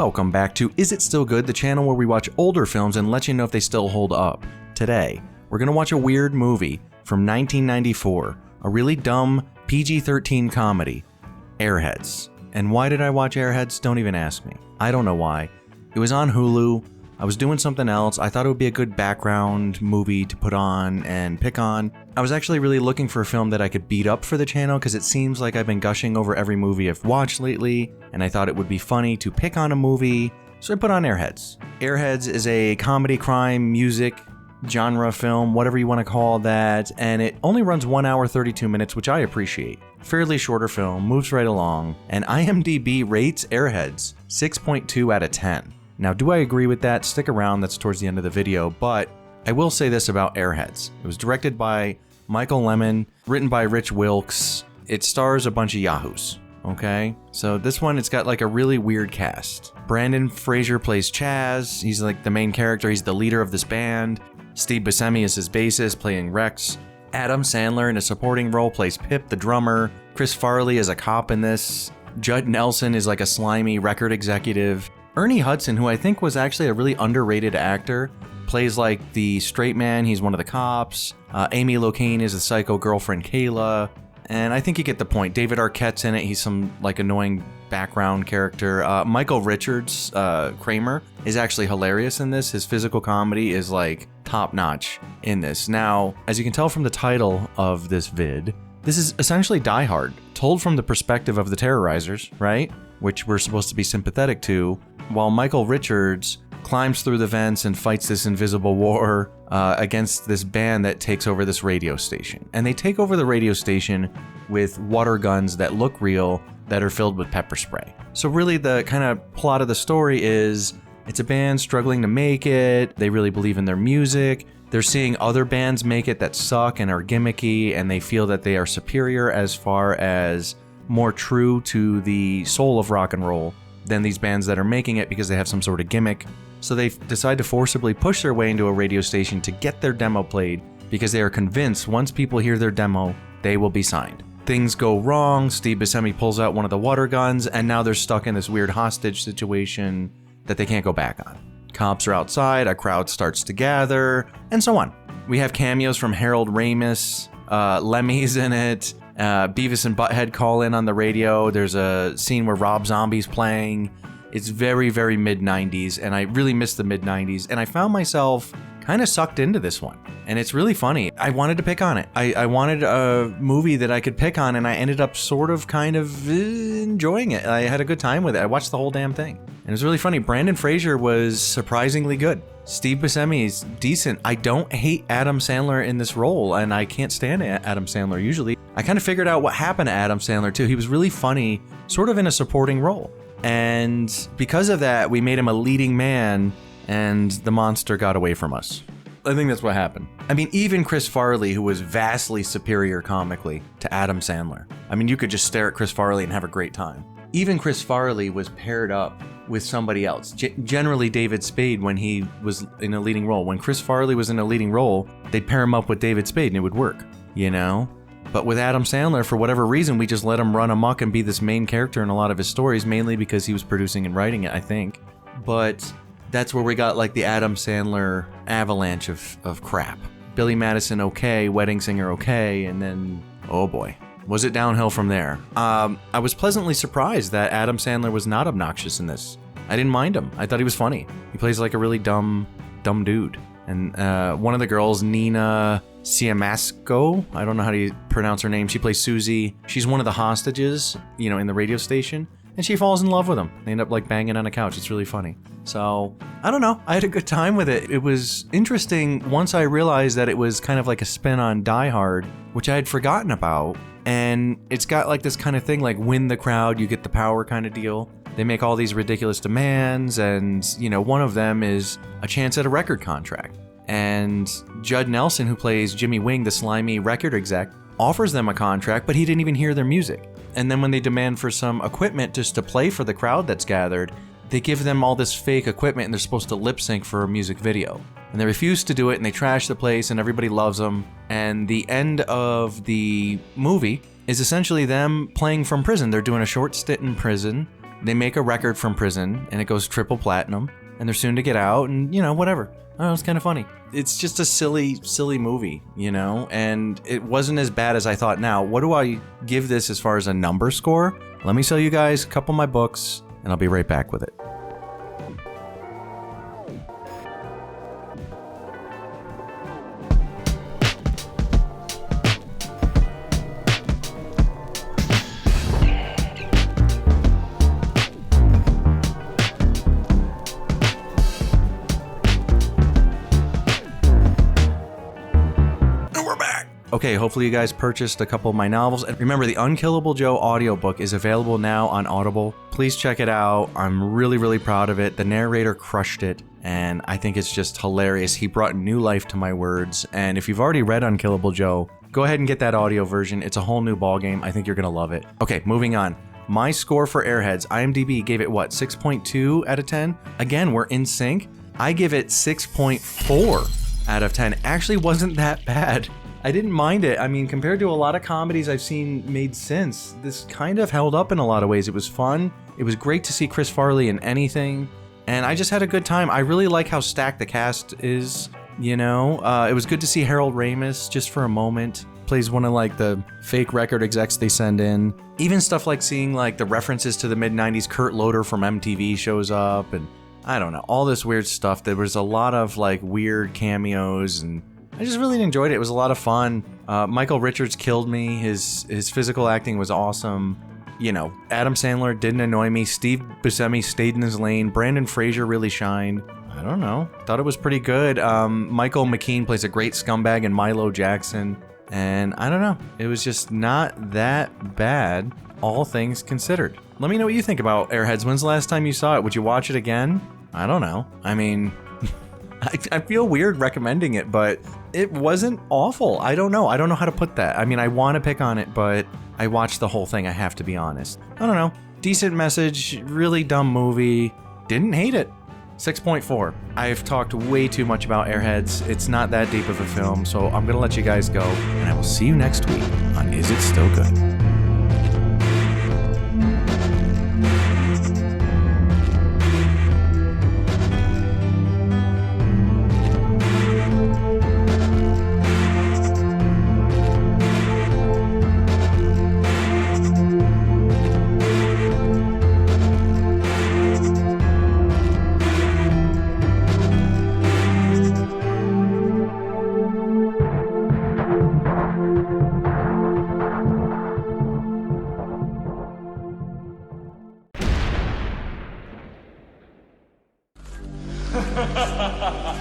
Welcome back to Is It Still Good, the channel where we watch older films and let you know if they still hold up. Today, we're going to watch a weird movie from 1994, a really dumb PG-13 comedy, Airheads. And why did I watch Airheads? Don't even ask me. I don't know why. It was on Hulu. I was doing something else. I thought it would be a good background movie to put on and pick on. I was actually really looking for a film that I could beat up for the channel because it seems like I've been gushing over every movie I've watched lately, and I thought it would be funny to pick on a movie, so I put on Airheads. Airheads is a comedy, crime, music, genre film, whatever you want to call that, and it only runs 1 hour 32 minutes, which I appreciate. Fairly shorter film, moves right along, and IMDb rates Airheads 6.2 out of 10. Now, do I agree with that? Stick around, that's towards the end of the video, but I will say this about Airheads. It was directed by Michael Lemmon, written by Rich Wilkes. It stars a bunch of yahoos, okay? So this one, it's got like a really weird cast. Brendan Fraser plays Chaz. He's like the main character. He's the leader of this band. Steve Buscemi is his bassist, playing Rex. Adam Sandler in a supporting role plays Pip, the drummer. Chris Farley is a cop in this. Judd Nelson is like a slimy record executive. Ernie Hudson, who I think was actually a really underrated actor, plays like the straight man. He's one of the cops. Amy Locane is the psycho girlfriend Kayla. And I think you get the point. David Arquette's in it. He's some like annoying background character. Michael Richards, Kramer, is actually hilarious in this. His physical comedy is like top notch in this. Now, as you can tell from the title of this vid, this is essentially Die Hard, told from the perspective of the terrorizers, right? Which we're supposed to be sympathetic to, while Michael Richards climbs through the vents and fights this invisible war against this band that takes over this radio station. And they take over the radio station with water guns that look real, that are filled with pepper spray. So really the kind of plot of the story is, it's a band struggling to make it, they really believe in their music, they're seeing other bands make it that suck and are gimmicky, and they feel that they are superior as far as more true to the soul of rock and roll than these bands that are making it because they have some sort of gimmick. So they decide to forcibly push their way into a radio station to get their demo played because they are convinced once people hear their demo, they will be signed. Things go wrong, Steve Buscemi pulls out one of the water guns, and now they're stuck in this weird hostage situation that they can't go back on. Cops are outside, a crowd starts to gather, and so on. We have cameos from Harold Ramis, Lemmy's in it, Beavis and Butthead call in on the radio. There's a scene where Rob Zombie's playing. It's very, very mid-90s, and I really miss the mid-90s, and I found myself kind of sucked into this one, and it's really funny. I wanted to pick on it. I wanted a movie that I could pick on, and I ended up sort of kind of enjoying it. I had a good time with it. I watched the whole damn thing, and it was really funny. Brendan Fraser was surprisingly good. Steve Buscemi is decent. I don't hate Adam Sandler in this role, and I can't stand Adam Sandler usually. I kind of figured out what happened to Adam Sandler too. He was really funny, sort of in a supporting role. And because of that, we made him a leading man, and the monster got away from us. I think that's what happened. I mean, even Chris Farley, who was vastly superior comically to Adam Sandler. I mean, you could just stare at Chris Farley and have a great time. Even Chris Farley was paired up with somebody else, generally David Spade when he was in a leading role. When Chris Farley was in a leading role, they'd pair him up with David Spade and it would work, you know? But with Adam Sandler, for whatever reason, we just let him run amok and be this main character in a lot of his stories, mainly because he was producing and writing it, I think. But that's where we got like the Adam Sandler avalanche of crap. Billy Madison okay, Wedding Singer okay, and then, oh boy, was it downhill from there. I was pleasantly surprised that Adam Sandler was not obnoxious in this. I didn't mind him. I thought he was funny. He plays like a really dumb dude. And one of the girls, Nina Siamasco, I don't know how to pronounce her name. She plays Susie. She's one of the hostages, you know, in the radio station, and she falls in love with him. They end up like banging on a couch. It's really funny. So, I don't know. I had a good time with it. It was interesting once I realized that it was kind of like a spin on Die Hard, which I had forgotten about. And it's got like this kind of thing, like win the crowd, you get the power kind of deal. They make all these ridiculous demands, and, you know, one of them is a chance at a record contract. And Judd Nelson, who plays Jimmy Wing, the slimy record exec, offers them a contract, but he didn't even hear their music. And then when they demand for some equipment just to play for the crowd that's gathered, they give them all this fake equipment and they're supposed to lip sync for a music video. And they refuse to do it, and they trash the place, and everybody loves them. And the end of the movie is essentially them playing from prison. They're doing a short stint in prison, They make a record from prison, and it goes triple platinum, and they're soon to get out, and, you know, whatever. I don't know, it's kind of funny. It's just a silly movie, you know, and it wasn't as bad as I thought. Now, what do I give this as far as a number score? Let me sell you guys a couple of my books, and I'll be right back with it. Okay, hopefully you guys purchased a couple of my novels. And remember, the Unkillable Joe audiobook is available now on Audible. Please check it out. I'm really proud of it. The narrator crushed it, and I think it's just hilarious. He brought new life to my words. And if you've already read Unkillable Joe, go ahead and get that audio version. It's a whole new ballgame. I think you're gonna love it. Okay, moving on. My score for Airheads, IMDb gave it what, 6.2 out of 10? Again, we're in sync. I give it 6.4 out of 10. Actually wasn't that bad. I didn't mind it. I mean, compared to a lot of comedies I've seen made since, this kind of held up in a lot of ways. It was fun. It was great to see Chris Farley in anything, and I just had a good time. I really like how stacked the cast is, you know? It was good to see Harold Ramis just for a moment. Plays one of like the fake record execs they send in. Even stuff like seeing like the references to the mid-90s, Kurt Loder from MTV shows up, and I don't know, all this weird stuff. There was a lot of like weird cameos, and I just really enjoyed it. It was a lot of fun. Michael Richards killed me. His physical acting was awesome. You know, Adam Sandler didn't annoy me. Steve Buscemi stayed in his lane. Brandon Fraser really shined. I don't know. Thought it was pretty good. Michael McKean plays a great scumbag in Milo Jackson. And I don't know. It was just not that bad, all things considered. Let me know what you think about Airheads. When's the last time you saw it? Would you watch it again? I don't know. I mean, I feel weird recommending it, but it wasn't awful. I don't know. I don't know how to put that. I mean, I want to pick on it, but I watched the whole thing. I have to be honest. I don't know. Decent message, really dumb movie. Didn't hate it. 6.4. I've talked way too much about Airheads. It's not that deep of a film, so I'm going to let you guys go, and I will see you next week on Is It Still Good? Ha ha ha ha!